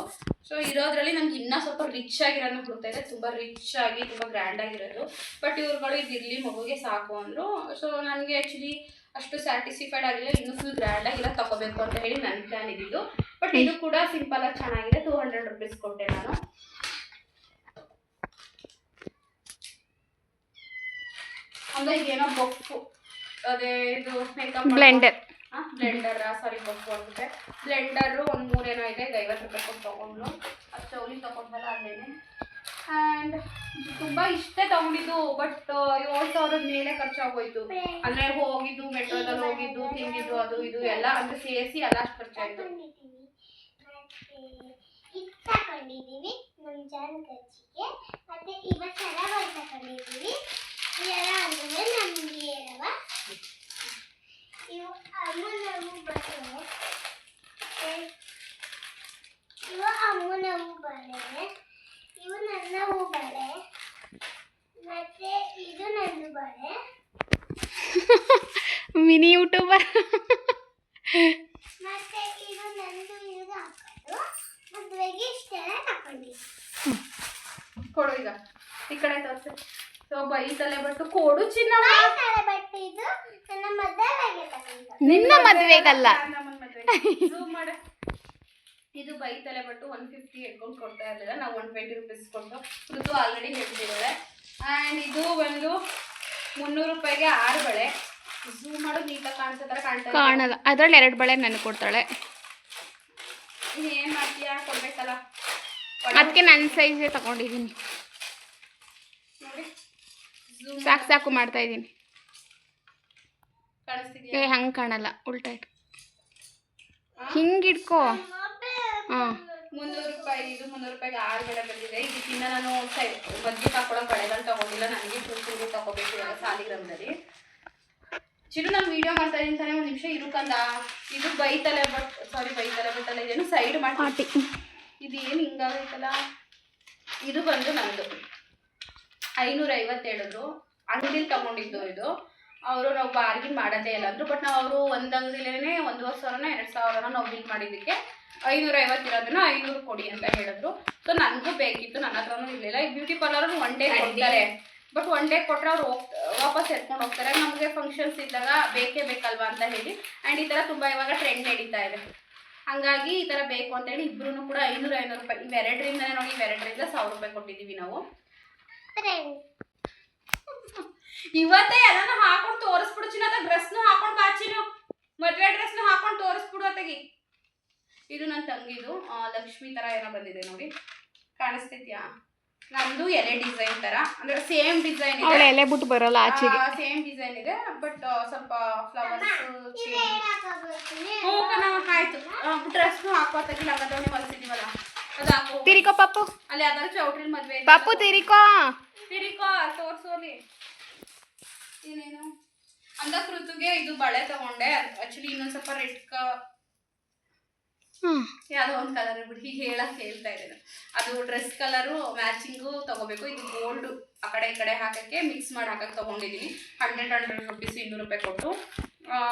ಸೊ ಇರೋದ್ರಲ್ಲಿ ನಮ್ಗೆ ಇನ್ನೂ ಸ್ವಲ್ಪ ರಿಚ್ ಆಗಿರೋದು ಹುಡುಕ್ತಾ ಇದೆ, ತುಂಬ ರಿಚ್ ಆಗಿ ತುಂಬ ಗ್ರ್ಯಾಂಡ್ ಆಗಿರೋದು. ಬಟ್ ಇವ್ರುಗಳು ಇದಿರಲಿ ಮಗುಗೆ ಸಾಕು ಅಂದರು. ಸೊ ನನಗೆ ಆ್ಯಕ್ಚುಲಿ ಅಷ್ಟು ಸ್ಯಾಟಿಸ್ಫೈಡ್ ಆಗಿಲ್ಲ, ಇನ್ನೂ ಫುಲ್ ಗ್ರ್ಯಾಂಡ್ ಆಗಿರೋ ತಗೋಬೇಕು ಅಂತ ಹೇಳಿ ನನ್ನ ಪ್ಲ್ಯಾನ್ ಇದ್ದಿದ್ದು. ಬಟ್ ಇದು ಕೂಡ ಸಿಂಪಲ್ ಆಗಿ ಚೆನ್ನಾಗಿದೆ. 200 ರೂಪೀಸ್ ಕೊಟ್ಟೆ ನಾನು. ಅಂದರೆ ಏನೋ ಬೊಪ್ಪು, ಅದೇ ಇದು ಮೇಕಪ್ ಬ್ಲೆಂಡರ್ ಬ್ಲೆಂಡರ್ ಸಾರಿ ಗೊತ್ತು ಅಂದ್ಬಿಟ್ಟೆ. ಬ್ಲೆಂಡರು ಒಂದು 3 ಏನೋ ಇದೆ, 50 ರೂಪಾಯಿ ಕೊಟ್ಟು ತೊಗೊಂಡು. ಅದು ಚೌಲಿ ತೊಗೊಂಡಲ್ಲ ಅಲ್ಲೇನೆ. ಆ್ಯಂಡ್ ತುಂಬ ಇಷ್ಟೇ ತೊಗೊಂಡಿದ್ದು, ಬಟ್ 7,000 ಮೇಲೆ ಖರ್ಚಾಗೋಯ್ತು. ಅಂದರೆ ಹೋಗಿದ್ದು, ಮೆಟ್ರೋದಲ್ಲಿ ಹೋಗಿದ್ದು, ತಿಂದಿದ್ದು, ಅದು ಇದು ಎಲ್ಲ ಅಂದರೆ ಸೇರಿಸಿ ಎಲ್ಲ ಅಷ್ಟು ಖರ್ಚಾಯಿತು. ತಗೊಂಡಿದ್ದೀವಿ ನಮ್ಮ ಜಾನ್ ಖರ್ಚಿಗೆ. ಮತ್ತೆ ಇವತ್ತೆಲ್ಲ ತಗೊಂಡಿದ್ದೀವಿ. ಇವೆಲ್ಲ ಅಂದರೆ ನಮಗೆ ಇರವ ಇವು ಅಮ್ಮನವು ಬಳೆ, ಇವು ಅಮ್ಮನವು ಬಳೆ, ಇವು ನನ್ನವು ಬಳೆ, ಮತ್ತೆ ಇದು ನನ್ನ ಬಳೆ. Mini YouTuber. ಮತ್ತೆ ಇದು ನಂದು, ಇದು ಹಾಕೋದು. ಮದುವೆಗೆ ಇಷ್ಟೆಲ್ಲ ತಗೊಂಡಿದ್ದೆ. ಕೊಡು ಈಗ ಈ ಕಡೆ ತೋರಿಸಿ. ಸೊ ಬೈತಲೆ ಬಟ್ಟು ಕೊಡು ಚಿನ್ನ. ಬಟ್ಟೆ ಇದು ನನ್ನ ಮದುವೆಗೆ ತಗೊಂಡು. ನಿನ್ನ ಮದುವೆಗಲ್ಲ. ಝೂಮ್ ಮಾಡು. ಇದು ಬೈತಲೆ ಬಟ್ಟು 150 ಎಡ್ಕೊಂಡು ಕೊಡ್ತಾ ಇರಲಿಲ್ಲ, ನಾವು 120 ರೂಪೀಸ್ ಕೊಟ್ಟು. ಋತು ಆಲ್ರೆಡಿ ಹೇಳ್ತಿದ್ದಾಳೆ. ಆ್ಯಂಡ್ ಇದು ಒಂದು 300 ರೂಪಾಯಿಗೆ 6 ಬಳೆ. ಝೂಮ್ ಮಾಡು, ನೀಟಾಗಿ ಕಾಣಿಸೋ ಥರ ಕಾಣಲ್ಲ. ಅದ್ರಲ್ಲಿ 2 ಬಳೆ ನನಗೆ ಕೊಡ್ತಾಳೆ. ಏನು ಮಾಡ್ತೀಯಾ, ಕೊಡ್ಬೇಕಲ್ಲ. ಅದಕ್ಕೆ ನನ್ನ ಸೈಜೇ ತಗೊಂಡಿದ್ದೀನಿ. ನೋಡಿ ಸಾಕು ಮಾಡ್ತಾ ಇದ್ದೀನಿ. ಕಾಣಿಸ್ತಿದ್ಯಾ? ಹಂಗೆ ಕಾಣಲ್ಲ, ಉಲ್ಟಾ ಇಟ್ಟು ಹಿಂಗೆ ಇಟ್ಕೋ. ಹಾಂ 300 ರೂಪಾಯಿ. ಇದು 300 ರೂಪಾಯಿಗೆ 6 ಬಳೆ ಬಂದಿದೆ. ಇದಕ್ಕಿಂತ ನಾನು ಮಜ್ಜಿಗೆ ಹಾಕೊಳ್ಳೋ ಬಳೆಗಳು ತಗೊಂಡಿಲ್ಲ. ನನಗೆ ಚೂರು ತಗೋಬೇಕು ಇವಾಗ ಸಾಲಿಗ್ರಾಮದಲ್ಲಿ. ಚಿರು ನಾನು ವಿಡಿಯೋ ಮಾಡ್ತಾ ಇದ್ದೀನಿ ತಾನೇ, 1 ನಿಮಿಷ ಇರುಕಂದ. ಇದು ಬೈತಲೆ ಬಟ್ಟಲ್ಲ, ಇದೇನು ಸೈಡ್ ಮಾಡಿ. ಇದು ಏನು ಹಿಂಗಾಗೈತಲ್ಲ. ಇದು ಬಂದು ನಂದು 550 ಹೇಳಿದ್ರು. ಅಂಗಡಿಲಿ ತಗೊಂಡಿದ್ದು ಇದು. ಅವರು ನಾವು ಬಾರ್ಗಿನ್ ಮಾಡೋದೇ ಇಲ್ಲ ಅಂದರು. ಬಟ್ ನಾವು ಅವರು ಒಂದು ಅಂಗಡಿಲೇ 1,500 2,000 ನಾವು ಬಿಲ್ ಮಾಡಿದ್ದಕ್ಕೆ 550 ಇರೋದನ್ನ 500 ಕೊಡಿ ಅಂತ ಹೇಳಿದ್ರು. ಸೊ ನನಗೂ ಬೇಕಿತ್ತು, ನನ್ನ ಹತ್ರನೂ ಇರಲಿಲ್ಲ. ಈ ಬ್ಯೂಟಿ ಪಾರ್ಲರ್ 1 ಡೇ ಕೊಡ್ತಾರೆ, ಬಟ್ 1 ಡೇ ಕೊಟ್ಟರೆ ಅವ್ರು ವಾಪಸ್ ಎತ್ಕೊಂಡು ಹೋಗ್ತಾರೆ. ನಮಗೆ ಫಂಕ್ಷನ್ಸ್ ಇದ್ದಾಗ ಬೇಕೇ ಬೇಕಲ್ವಾ ಅಂತ ಹೇಳಿ. ಆ್ಯಂಡ್ ಈ ಥರ ತುಂಬ ಇವಾಗ ಟ್ರೆಂಡ್ ನಡೀತಾ ಇದೆ. ಹಾಗಾಗಿ ಈ ಥರ ಬೇಕು ಅಂತೇಳಿ ಇಬ್ಬರೂ ಕೂಡ 500 ರೂಪಾಯಿ ಇವೆರಡರಿಂದನೇ ನೋಡಿ, ಇವೆರಡರಿಂದ 1,000 ರೂಪಾಯಿ ಕೊಟ್ಟಿದ್ದೀವಿ ನಾವು. ಇವತ್ತೇ ಎಲ್ಲನೂ ಹಾಕೊಂಡು ತೋರಿಸ್ಬಿಡು ಚಿನ್ನದ. ಡ್ರೆಸ್ನು ಹಾಕೊಂಡು ಬಾಚಿನು, ಮದುವೆ ಡ್ರೆಸ್ನು ಹಾಕೊಂಡು ತೋರಿಸ್ಬಿಡು ಅತ್ತಗಿ. ಇದು ನನ್ನ ತಂಗಿದು ಲಕ್ಷ್ಮಿ ಥರ ಏನೋ ಬಂದಿದೆ ನೋಡಿ, ಕಾಣಿಸ್ತಿದ್ಯಾ? ನಮ್ಮದು ಎಲೆ ಡಿಸೈನ್ ಥರ, ಅಂದರೆ ಸೇಮ್ ಡಿಸೈನ್ ಇದೆ. ಎಲೆ ಬಿಟ್ಟು ಬರೋಲ್ಲ ಆಚೆಗೆ. ಸೇಮ್ ಡಿಸೈನ್ ಇದೆ, ಬಟ್ ಸ್ವಲ್ಪ ಫ್ಲವರ್ಸ್ ಆಯ್ತು. ಡ್ರೆಸ್ನು ಹಾಕೋತಗಿ ಲಂಗದವಣಿ ಹೊಲಿಸಿದೀವಲ್ಲ ಅದು ಹಾಕೋ. ತಿರಿಕೋ ಪಾಪು, ಅಲ್ಲಿ ಯಾವ್ದಾದ್ರು ಚೌಟ್ರಿಲ್ ಮದುವೆ ಪಾಪು ತಿರಿಕೋ ತೋರಿಸೋಲಿ. ಇನ್ನೇನು ಅಂದಕ್ಕೆ ಋತುಗೆ ಇದು ಬಳೆ ತಗೊಂಡೆ. ಆಕ್ಚುಲಿ ಇನ್ನೊಂದು ಸ್ವಲ್ಪ ರೆಡ್ ಯಾವುದೋ ಒಂದು ಕಲರ್ ಬಿಟ್ಟು ಹೀಗೆ ಹೇಳ್ತಾ ಇದ್ದೇನೆ. ಅದು ಡ್ರೆಸ್ ಕಲರು ಮ್ಯಾಚಿಂಗು ತಗೋಬೇಕು. ಇದು ಗೋಲ್ಡು ಆ ಕಡೆ ಈ ಕಡೆ ಹಾಕೋಕ್ಕೆ ಮಿಕ್ಸ್ ಮಾಡಿ ಹಾಕಕ್ಕೆ ತೊಗೊಂಡಿದ್ದೀನಿ. 100 ರೂಪೀಸ್ 200 ರೂಪಾಯಿ ಕೊಟ್ಟು.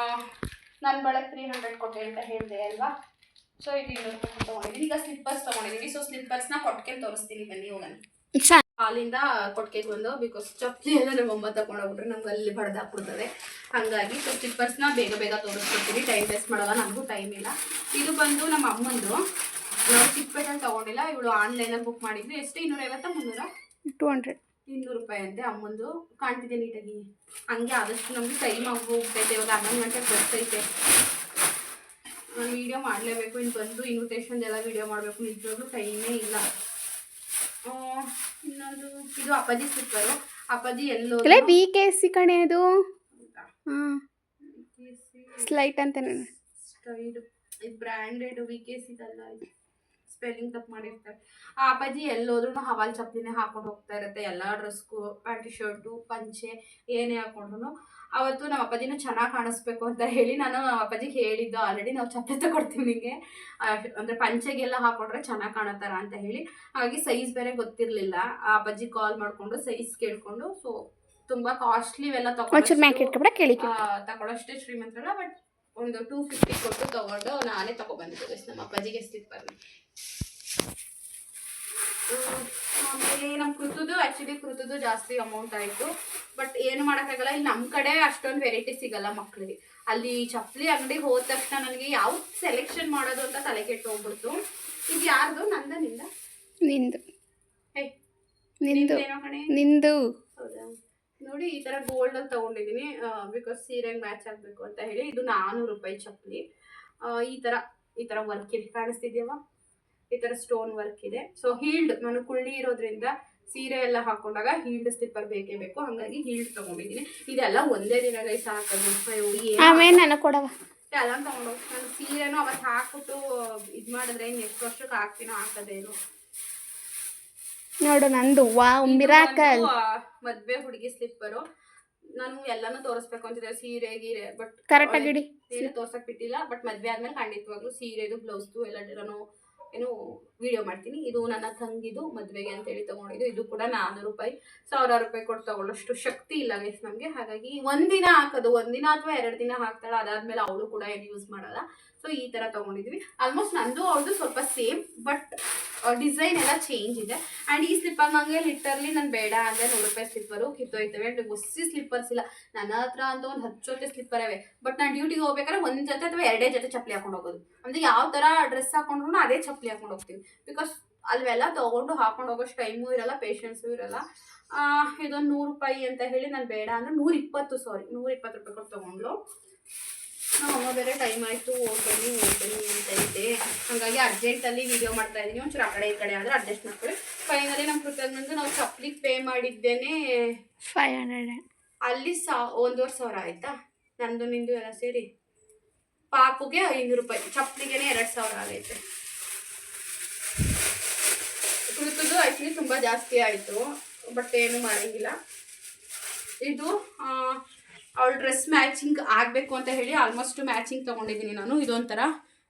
ನನ್ನ ಬಳೆ 300 ಕೊಟ್ಟೆ ಅಂತ ಹೇಳಿದೆ ಅಲ್ವಾ. ಸೊ ಇದು 200 ರೂಪಾಯಿ ತೊಗೊಂಡಿದ್ದೀನಿ. ಈಗ ಸ್ಲಿಪ್ಪರ್ಸ್ ತೊಗೊಂಡಿದ್ದೀನಿ. ಸೊ ಸ್ಲಿಪ್ಪರ್ಸ್ನ ಕೊಟ್ಕೆ ತೋರಿಸ್ತೀನಿ, ಬನ್ನಿ ಹೋಗೋಣ. ಹಾಲಿಂದ ಕೊಟ್ಕೆಗೆ ಬಂದು, ಬಿಕಾಸ್ ಚಪ್ಪಲಿ ಎಲ್ಲ ನಮ್ಮ ಅಮ್ಮ ತಗೊಂಡೋಗ್ಬಿಟ್ರೆ ನಮ್ಗೆ ಅಲ್ಲಿ ಬಡ್ದಾಕ್ಬಿಡ್ತದೆ. ಹಾಗಾಗಿ ಸೊ ಸ್ಲಿಪ್ಪರ್ಸ್ನ ಬೇಗ ತೋರಿಸ್ಕೊಡ್ತೀನಿ, ಟೈಮ್ ವೇಸ್ಟ್ ಮಾಡೋಲ್ಲ, ನನಗೂ ಟೈಮ್ ಇಲ್ಲ. ಇದು ಬಂದು ನಮ್ಮ ಅಮ್ಮಂದು. ನಾವು ಚಿಕ್ಕಪೇಟೆಲ್ಲಿ ತೊಗೊಂಡಿಲ್ಲ, ಇವಳು ಆನ್ಲೈನಲ್ಲಿ ಬುಕ್ ಮಾಡಿದ್ವಿ. ಎಷ್ಟು 250 300 200 ರೂಪಾಯಿ ಅಂತೆ ಅಮ್ಮಂದು. ಕಾಣ್ತಿದೆ ನೀಟಾಗಿ. ಹಂಗೆ ಆದಷ್ಟು ನಮಗೆ ಟೈಮ್ ಹೋಗ್ತೈತೆ. ಇವಾಗ 11 ಗಂಟೆಗೆ ಬರ್ತೈತೆ. ನಾನು ವೀಡಿಯೋ ಮಾಡಲೇಬೇಕು. ಇನ್ನು ಬಂದು ಇನ್ವಿಟೇಷನ್ದೆಲ್ಲ ವೀಡಿಯೋ ಮಾಡಬೇಕು. ನಿಜವಾಗ್ಲೂ ಟೈಮೇ ಇಲ್ಲ. ಇನ್ನೊಂದು ಇದು ಅಪ್ಪಾಜಿ ಸ್ಲಿಪ್ಪರು. ಅಪ್ಪಾಜಿ ಎಲ್ಲೋ BKC ಕಣೆ ಅದು. ಸ್ಲೈಟ್ ಅಂತ ಸ್ಟೈಡ್ ಇದು ಬ್ರ್ಯಾಂಡೆಡ್. BKC ಅಲ್ಲ, ಇದು ಸ್ಪೆಲ್ಲಿಂಗ್ ತಪ್ಪು ಮಾಡಿರ್ತಾರೆ. ಆ ಅಪ್ಪಾಜಿ ಎಲ್ಲೋದ್ರೂ ಹವಾಲ್ ಚಪ್ಪಲಿನೇ ಹಾಕೊಂಡು ಹೋಗ್ತಾ ಇರುತ್ತೆ. ಎಲ್ಲ ಡ್ರೆಸ್ಗೂ ಪ್ಯಾಂಟ್ ಶರ್ಟು ಪಂಚೆ ಏನೇ ಹಾಕೊಂಡ್ರು. ಅವತ್ತು ನಮ್ಮ ಅಪ್ಪಾಜಿನ ಚೆನ್ನಾಗಿ ಕಾಣಿಸ್ಬೇಕು ಅಂತ ಹೇಳಿ ನಾನು ಅಪ್ಪಾಜಿಗೆ ಹೇಳಿದ್ದು ಆಲ್ರೆಡಿ, ನಾವು ಚಪ್ಪಲಿ ತಗೊಡ್ತೀವಿ ನಿಮಗೆ, ಅಂದರೆ ಪಂಚೆಗೆಲ್ಲ ಹಾಕೊಂಡ್ರೆ ಚೆನ್ನಾಗಿ ಕಾಣತ್ತಾರ ಅಂತ ಹೇಳಿ. ಹಾಗಾಗಿ ಸೈಜ್ ಬೇರೆ ಗೊತ್ತಿರಲಿಲ್ಲ. ಆ ಅಪ್ಪಾಜಿ ಕಾಲ್ ಮಾಡಿಕೊಂಡು ಸೈಜ್ ಕೇಳಿಕೊಂಡು, ಸೊ ತುಂಬ ಕಾಸ್ಟ್ಲಿ ಇವೆಲ್ಲ ತಗೊಳ್ಳೋಷ್ಟೇ ಶ್ರೀಮಂತರಲ್ಲ. ಬಟ್ ಒಂದು 250 ಕೊಟ್ಟು ತೊಗೊಂಡು ನಾನೇ ತೊಗೊಬಂದಿದ್ದೆ ನಮ್ಮ ಅಪ್ಪಾಜಿಗೆ ಸ್ಲಿಪ್ಪರ್ನ. ಆಮೇಲೆ ನಮ್ಮ ಕೃತುದು ಜಾಸ್ತಿ ಅಮೌಂಟ್ ಆಯಿತು. ಬಟ್ ಏನು ಮಾಡೋಕ್ಕಾಗಲ್ಲ, ಇಲ್ಲಿ ನಮ್ಮ ಕಡೆ ಅಷ್ಟೊಂದು ವೆರೈಟಿ ಸಿಗಲ್ಲ ಮಕ್ಕಳಿಗೆ. ಅಲ್ಲಿ ಚಪ್ಪಲಿ ಅಂಗಡಿಗೆ ಹೋದ ತಕ್ಷಣ ನನಗೆ ಯಾವ ಸೆಲೆಕ್ಷನ್ ಮಾಡೋದು ಅಂತ ತಲೆ ಕೆಟ್ಟು ಹೋಗ್ಬಿಡ್ತು. ಇದು ಯಾರ್ದು? ನಂದ ನಿಂದ? ನಿಂದು. ನಿಂದು ಏನೋ ಕಣೆ. ನಿಂದು. ಹೌದಾ? ನೋಡಿ ಈ ಥರ ಗೋಲ್ಡಲ್ಲಿ ತೊಗೊಂಡಿದ್ದೀನಿ ಬಿಕಾಸ್ ಸೀರೆಗೆ ಮ್ಯಾಚ್ ಆಗಬೇಕು ಅಂತ ಹೇಳಿ. ಇದು 400 ರೂಪಾಯಿ ಚಪ್ಪಲಿ. ಈ ಥರ ವರ್ಕ್ ಇದೆ, ಕಾಣಿಸ್ತಿದ್ಯವ? ಈ ಥರ ಸ್ಟೋನ್ ವರ್ಕ್ ಇದೆ. ಸೊ ಹೀಲ್ಡ್, ನಾನು ಕುಳ್ಳಿ ಇರೋದ್ರಿಂದ ಸೀರೆ ಎಲ್ಲ ಹಾಕೊಂಡಾಗ ಹೀಲ್ಡ್ ಸ್ಲಿಪ್ಪರ್ ಬೇಕೇ ಬೇಕು, ಹಾಗಾಗಿ ಹೀಲ್ಡ್ ತೊಗೊಂಡಿದ್ದೀನಿ. ಇದೆಲ್ಲ ಒಂದೇ ದಿನ ಗೈಸ್ ಹಾಕೋದು. ಆಮೇಲೆ ನನಗೆ ಕೊಡವ ಎಲ್ಲ ತೊಗೊಂಡೋಗಿ ನಾನು ಸೀರೆನೂ ಅವತ್ತು ಹಾಕ್ಬಿಟ್ಟು ಇದು ಮಾಡಿದ್ರೆ ನೆಕ್ಸ್ಟ್ ವರ್ಷಕ್ಕೆ ಹಾಕ್ತೀನೋ ಹಾಕೋದೇನು. ನೋಡು ನಂದು ವಾವ್ ಮಿರಾಕಲ್ ಮದ್ವೆ ಹುಡುಗಿ ಸ್ಲಿಪ್ಪರು. ನಾನು ಎಲ್ಲಾನು ತೋರಿಸ್ಬೇಕು ಅಂತಿದ್ದೆ, ಸೀರೆ ಗೀರೆ, ಬಟ್ ಕರೆಕ್ಟಾಗಿ ಇಡಿ. ಏನು ತೋರ್ಸಕ್ ಬಿಟ್ಟಿಲ್ಲ. ಬಟ್ ಮದ್ವೆ ಆದ್ಮೇಲೆ ಖಂಡಿತವಾಗ್ಲೂ ಸೀರೆದು ಬ್ಲೌಸ್ದು ಎಲ್ಲರೂ ಏನು ವಿಡಿಯೋ ಮಾಡ್ತೀನಿ. ಇದು ನನ್ನ ತಂಗಿದು ಮದ್ವೆಗೆ ಅಂತೇಳಿ ತಗೊಂಡಿದ್ದು. ಇದು ಕೂಡ 400 ರೂಪಾಯಿ, 1000 ರೂಪಾಯಿ ಕೊಟ್ಟು ತಗೊಳ್ಳೋಷ್ಟು ಶಕ್ತಿ ಇಲ್ಲ ಗೈಸ್ ನಮಗೆ. ಹಾಗಾಗಿ ಒಂದಿನ ಹಾಕೋದು, ಒಂದಿನ ಅಥವಾ 2 ದಿನ ಹಾಕ್ತಾಳೆ, ಅದಾದ್ಮೇಲೆ ಅವಳು ಕೂಡ ಏನು ಯೂಸ್ ಮಾಡಲ್ಲ. ಸೊ ಈ ಥರ ತೊಗೊಂಡಿದ್ವಿ. ಆಲ್ಮೋಸ್ಟ್ ನಂದು ಅವ್ರದ್ದು ಸ್ವಲ್ಪ ಸೇಮ್, ಬಟ್ ಡಿಸೈನ್ ಎಲ್ಲ ಚೇಂಜ್ ಇದೆ. ಆ್ಯಂಡ್ ಈ ಸ್ಲಿಪ್ಪರ್ ನನಗೆ ಲಿಟರ್ಲಿ ನಾನು ಬೇಡ ಅಂದರೆ 100 ರೂಪಾಯಿ ಸ್ಲಿಪ್ಪರು ಕಿತ್ತೋಯ್ತವೆ. ಆ್ಯಂಡ್ ಹೊಸ ಸ್ಲಿಪ್ಪರ್ಸ್ ಇಲ್ಲ ನನ್ನ ಹತ್ರ ಅಂತ. ಒಂದು 10 ಜೊತೆ ಸ್ಲಿಪ್ಪರ್ ಇವೆ. ಬಟ್ ನಾನು ಡ್ಯೂಟಿಗೆ ಹೋಗ್ಬೇಕಾದ್ರೆ 1 ಜೊತೆ ಅಥವಾ 2 ಜೊತೆ ಚಪ್ಪಲಿ ಹಾಕೊಂಡು ಹೋಗೋದು. ಅಂದರೆ ಯಾವ ಥರ ಡ್ರೆಸ್ ಹಾಕೊಂಡ್ರು ಅದೇ ಚಪ್ಪಲಿ ಹಾಕೊಂಡು ಹೋಗ್ತೀನಿ. ಬಿಕಾಸ್ ಅಲ್ಲೆಲ್ಲ ತೊಗೊಂಡು ಹಾಕೊಂಡು ಹೋಗೋಷ್ಟು ಟೈಮು ಇರಲ್ಲ, ಪೇಷನ್ಸು ಇರಲ್ಲ. ಇದೊಂದು 100 ರೂಪಾಯಿ ಅಂತ ಹೇಳಿ ನಾನು ಬೇಡ ಅಂದರೆ 120 ರೂಪಾಯಿ ಕೊಟ್ಟು ತೊಗೊಂಡ್ಲು. ಅಮ್ಮ ಬೇರೆ ಟೈಮ್ ಆಯಿತು, ಹೋಗ್ತೀನಿ ಅಂತ ಇದೆ. ಹಾಗಾಗಿ ಅರ್ಜೆಂಟಲ್ಲಿ ವೀಡಿಯೋ ಮಾಡ್ತಾ ಇದ್ದೀನಿ. ಒಂಚೂರು ಆ ಕಡೆ ಈ ಕಡೆ ಆದರೆ ಅಡ್ಜಸ್ಟ್ ಮಾಡ್ಕೊಳ್ಳಿ. ಫೈನಲಿ ನಮ್ಮ ಕೃತಜ್ಞಂದು ನಾವು ಚಪ್ಪಲಿಗೆ ಪೇ ಮಾಡಿದ್ದೇನೆ 500. ಅಲ್ಲಿ 1,500 ಆಯಿತಾ. ನಂದು ನಿಂದು ಎಲ್ಲ ಸೇರಿ ಪಾಪುಗೆ 500 ರೂಪಾಯಿ, ಚಪ್ಪಲಿಗೆ 2,000 ಆಗೈತೆ. ಕೃತದ್ದು ಆ್ಯಕ್ಚುಲಿ ತುಂಬ ಜಾಸ್ತಿ ಆಯಿತು, ಬಟ್ ಏನು ಮಾಡೋಂಗಿಲ್ಲ. ಇದು ಅವಳ ಡ್ರೆಸ್ ಮ್ಯಾಚಿಂಗ್ ಆಗಬೇಕು ಅಂತ ಹೇಳಿ ಆಲ್ಮೋಸ್ಟ್ ಮ್ಯಾಚಿಂಗ್ ತೊಗೊಂಡಿದ್ದೀನಿ ನಾನು. ಇದೊಂಥರ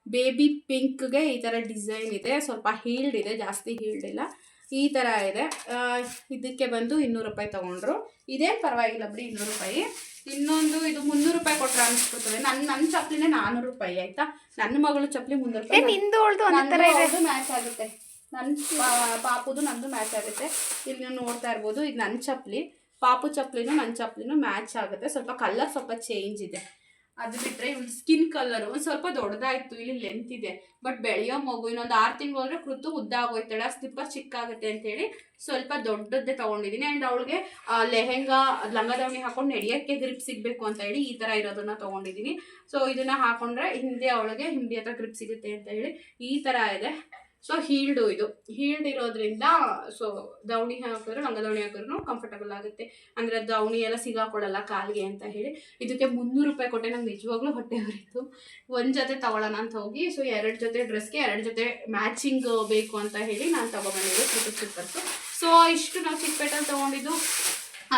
ಬೇಬಿ ಪಿಂಕ್ಗೆ ಈ ಥರ ಡಿಸೈನ್ ಇದೆ, ಸ್ವಲ್ಪ ಹೀಲ್ಡ್ ಇದೆ, ಜಾಸ್ತಿ ಹೀಲ್ಡ್ ಇಲ್ಲ, ಈ ಥರ ಇದೆ. ಇದಕ್ಕೆ ಬಂದು 200 ರೂಪಾಯಿ ತೊಗೊಂಡ್ರು. ಇದೇ ಪರವಾಗಿಲ್ಲ ಬಿಡಿ, 200 ರೂಪಾಯಿ. ಇನ್ನೊಂದು ಇದು 300 ರೂಪಾಯಿ ಕೊಟ್ಟರೆ ಅನಿಸ್ಬಿಡ್ತದೆ. ನನ್ನ ಚಪ್ಪಲಿನೇ 400 ರೂಪಾಯಿ ಆಯಿತಾ. ನನ್ನ ಮಗಳು ಚಪ್ಪಲಿ 300 ರೂಪಾಯಿ ಮ್ಯಾಚ್ ಆಗುತ್ತೆ. ನನ್ನ ಪಾಪುದು ನಂದು ಮ್ಯಾಚ್ ಆಗುತ್ತೆ. ಇಲ್ಲಿ ನೀವು ನೋಡ್ತಾ ಇರ್ಬೋದು, ಇದು ನನ್ನ ಚಪ್ಪಲಿ, ಪಾಪು ಚಪ್ಪಲಿನೂ ನನ್ನ ಚಪ್ಪಲಿನೂ ಮ್ಯಾಚ್ ಆಗುತ್ತೆ. ಸ್ವಲ್ಪ ಕಲರ್ ಸ್ವಲ್ಪ ಚೇಂಜ್ ಇದೆ. ಅದು ಬಿಟ್ಟರೆ ಇವಳು ಸ್ಕಿನ್ ಕಲರು ಒಂದು ಸ್ವಲ್ಪ ದೊಡ್ಡದಾಯಿತು, ಇಲ್ಲಿ ಲೆಂತ್ ಇದೆ. ಬಟ್ ಬೆಳೆಯೋ ಮಗು ಇನ್ನೊಂದು 6 ತಿಂಗಳು ಹೋದರೆ ಕೃತು ಉದ್ದ ಆಗೋಯ್ತಾಳೆ, ಸ್ಲಿಪ್ಪರ್ ಚಿಕ್ಕಾಗುತ್ತೆ ಅಂತೇಳಿ ಸ್ವಲ್ಪ ದೊಡ್ಡದ್ದೇ ತೊಗೊಂಡಿದ್ದೀನಿ. ಆ್ಯಂಡ್ ಅವಳಿಗೆ ಲೆಹೆಂಗಾ ಲಂಗ ದಾವಣಿ ಹಾಕೊಂಡು ನಡೆಯೋಕ್ಕೆ ಗ್ರಿಪ್ ಸಿಗಬೇಕು ಅಂತ ಹೇಳಿ ಈ ಥರ ಇರೋದನ್ನು ತೊಗೊಂಡಿದ್ದೀನಿ. ಸೊ ಇದನ್ನು ಹಾಕೊಂಡ್ರೆ ಹಿಂದೆ ಅವಳಿಗೆ ಹಿಂದೆ ಹತ್ರ ಗ್ರಿಪ್ ಸಿಗುತ್ತೆ ಅಂತ ಹೇಳಿ ಈ ಥರ ಇದೆ. ಸೊ ಹೀಲ್ಡ್ ಇರೋದ್ರಿಂದ ಸೊ ದವಣಿ ಹಾಕಿದ್ರು, ಲಂಗ ದವಣಿ ಹಾಕಿದ್ರು ಕಂಫರ್ಟಬಲ್ ಆಗುತ್ತೆ. ಅಂದರೆ ದವಣಿ ಎಲ್ಲ ಸಿಗಾಕೊಳ್ಳಲ್ಲ ಕಾಲಿಗೆ ಅಂತ ಹೇಳಿ ಇದಕ್ಕೆ 300 ರೂಪಾಯಿ ಕೊಟ್ಟೆ. ನಂಗೆ ನಿಜವಾಗ್ಲೂ ಹೊಟ್ಟೆ ಹೊರಿತು. ಒಂದು ಜೊತೆ ತೊಗೊಳ್ಳೋಣ ಅಂತ ಹೋಗಿ, ಸೊ 2 ಜೊತೆ ಡ್ರೆಸ್ಗೆ 2 ಜೊತೆ ಮ್ಯಾಚಿಂಗ್ ಬೇಕು ಅಂತ ಹೇಳಿ ನಾನು ತೊಗೊಬಂದಿದ್ದೆ ಸ್ಲಿಪ್ಪರ್ಸು. ಸೊ ಇಷ್ಟು ನಾವು ಚಿಕ್ಕಪೇಟೆಯಲ್ಲಿ ತೊಗೊಂಡಿದ್ದು.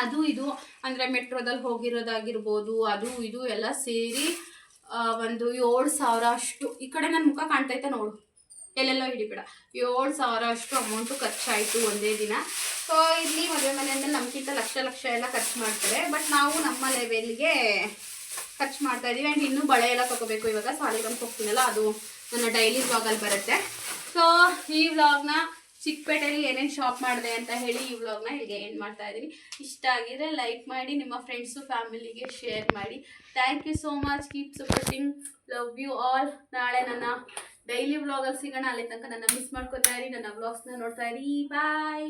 ಅದು ಇದು ಅಂದರೆ ಮೆಟ್ರೋದಲ್ಲಿ ಹೋಗಿರೋದಾಗಿರ್ಬೋದು, ಅದು ಇದು ಎಲ್ಲ ಸೇರಿ ಒಂದು 7,000 ಅಷ್ಟು. ಈ ಕಡೆ ನನ್ನ ಮುಖ ಕಾಣ್ತೈತೆ ನೋಡು, ಎಲ್ಲೆಲ್ಲೋ ಹಿಡಿಬೇಡ. 7,000 ಅಷ್ಟು ಅಮೌಂಟು ಖರ್ಚಾಯಿತು ಒಂದೇ ದಿನ. ಸೊ ಇಲ್ಲಿ ಮದುವೆ ಮನೆ ಅಂದರೆ ನಮಗಿಂತ ಲಕ್ಷ ಎಲ್ಲ ಖರ್ಚು ಮಾಡ್ತಾರೆ. ಬಟ್ ನಾವು ನಮ್ಮ ಲೆವೆಲ್ಗೆ ಖರ್ಚು ಮಾಡ್ತಾ ಇದ್ದೀವಿ. ಆ್ಯಂಡ್ ಇನ್ನೂ ಬಳೆ ಎಲ್ಲ ತೊಗೋಬೇಕು. ಇವಾಗ ಸಾಲಿಗ್ರಾಮ್ಗೆ ಹೋಗ್ತೀನಲ್ಲ, ಅದು ನನ್ನ ಡೈಲಿ ವ್ಲಾಗಲ್ಲಿ ಬರುತ್ತೆ. ಸೊ ಈ ವ್ಲಾಗ್ನ ಚಿಕ್ಕಪೇಟೆಯಲ್ಲಿ ಏನೇನು ಶಾಪ್ ಮಾಡಿದೆ ಅಂತ ಹೇಳಿ ಈ ವ್ಲಾಗ್ನ ಇಲ್ಲಿಗೆ ಎಂಡ್ ಮಾಡ್ತಾ ಇದ್ದೀನಿ. ಇಷ್ಟ ಆಗಿದ್ರೆ ಲೈಕ್ ಮಾಡಿ, ನಿಮ್ಮ ಫ್ರೆಂಡ್ಸು ಫ್ಯಾಮಿಲಿಗೆ ಶೇರ್ ಮಾಡಿ. Thank you so much. Keep supporting. Love you all. ನಾಳೆ ನನ್ನ ಡೈಲಿ ವ್ಲಾಗಲ್ಲಿ ಸಿಗೋಣ. ಅಲ್ಲಿ ತನಕ ನನ್ನ ಮಿಸ್ ಮಾಡ್ಕೊತಾ ಇರಿ, ನನ್ನ ವ್ಲಾಗ್ಸ್ನ ನೋಡ್ತಾ ಇರಿ. ಬಾಯ್.